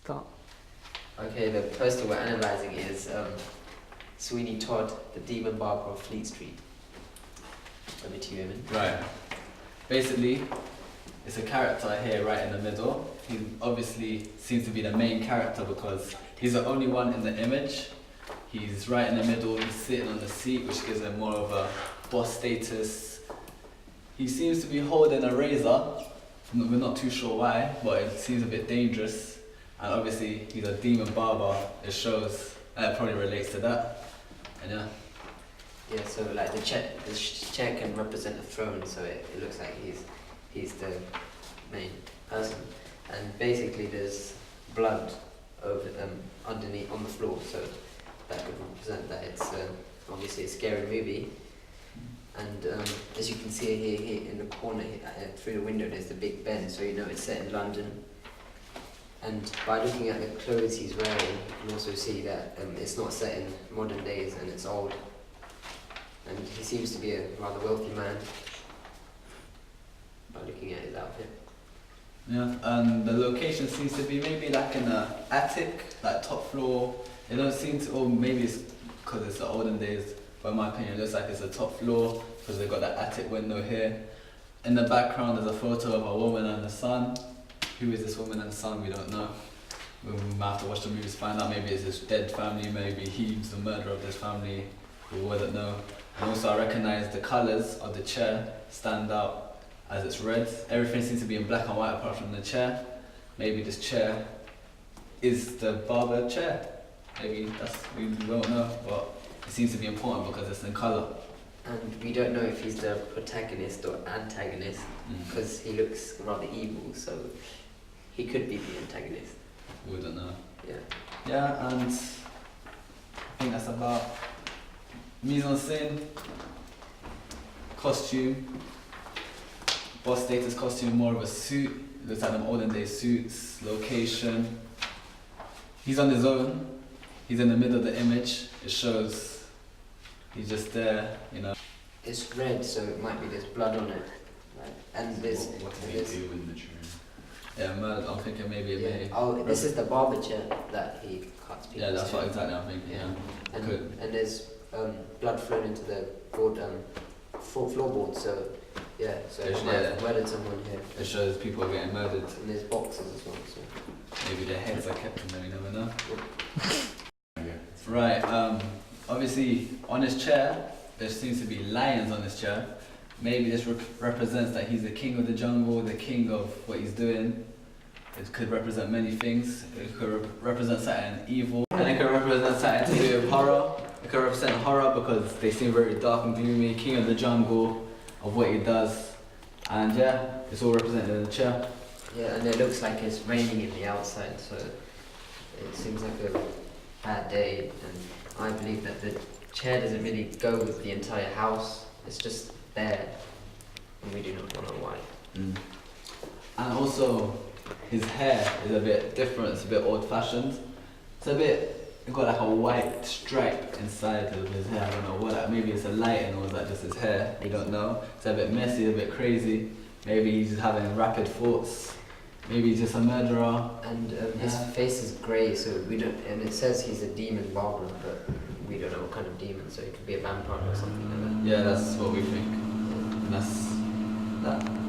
Start. Okay, the poster we're analysing is Sweeney Todd, the Demon Barber of Fleet Street. Over to you, Eamon. Right. Basically, it's a character here right in the middle. He obviously seems to be the main character because he's the only one in the image. He's right in the middle, he's sitting on the seat, which gives him more of a boss status. He seems to be holding a razor. We're not too sure why, but it seems a bit dangerous. And obviously, he's a demon barber. It shows, it probably relates to that. And yeah. Yeah, so like the chair can represent a throne, so it looks like he's the main person. And basically there's blood over underneath on the floor, so that would represent that it's obviously a scary movie. And as you can see here in the corner, through the window, there's the Big Ben, so you know it's set in London. And by looking at the clothes he's wearing, you can also see that it's not set in modern days and it's old. And he seems to be a rather wealthy man by looking at his outfit. Yeah, and the location seems to be maybe like in an attic, like top floor. It don't seem to, or maybe it's because it's the olden days, but in my opinion it looks like it's a top floor because they've got that attic window here. In the background there's a photo of a woman and a son. Who is this woman and son? We don't know. We might have to watch the movies to find out. Maybe it's his dead family, maybe he's the murderer of this family, we wouldn't know. And also I recognise the colours of the chair stand out as it's red. Everything seems to be in black and white apart from the chair. Maybe this chair is the barber chair. Maybe we won't know, but it seems to be important because it's in colour. And we don't know if he's the protagonist or antagonist, because he looks rather evil, so he could be the antagonist. We wouldn't know. Yeah. Yeah, and I think that's about mise en scène, costume, boss status costume, more of a suit. It looks like them olden day suits, location. He's on his own. He's in the middle of the image. It shows he's just there, you know. It's red, so it might be there's blood on it. Right? And there's... What did he do in the chair? Yeah, murder. I'm thinking maybe it may. Oh, this is the barber chair that he cuts people. Yeah, that's what exactly I'm thinking. Yeah. Could. And there's blood flowing into the floorboard, so yeah, so There's- it might have yeah. murdered someone here. It shows people are getting murdered. And there's boxes as well, so... Maybe their heads are kept in there, you never know. Yeah. Right, obviously on his chair, there seems to be lions on his chair. Maybe this represents that he's the king of the jungle, the king of what he's doing. It could represent many things. It could represent something evil. And it could represent something to do with horror. It could represent horror because they seem very dark and gloomy, king of the jungle, of what he does. And yeah, it's all represented in the chair. Yeah, and it looks like it's raining in the outside, so it seems like a bad day, and I believe that the chair doesn't really go with the entire house, it's just there, and we do not know why. And also, his hair is a bit different, it's a bit old-fashioned. It's a bit, it's got like a white stripe inside of his hair, I don't know what that, maybe it's a lighting or is that just his hair, we don't know. It's a bit messy, a bit crazy. Maybe he's just having rapid thoughts. Maybe he's just a murderer. And his face is grey, so we don't, and it says he's a demon barber, but we don't know what kind of demon, so it could be a vampire or something like that. Yeah, that's what we think. And that's that.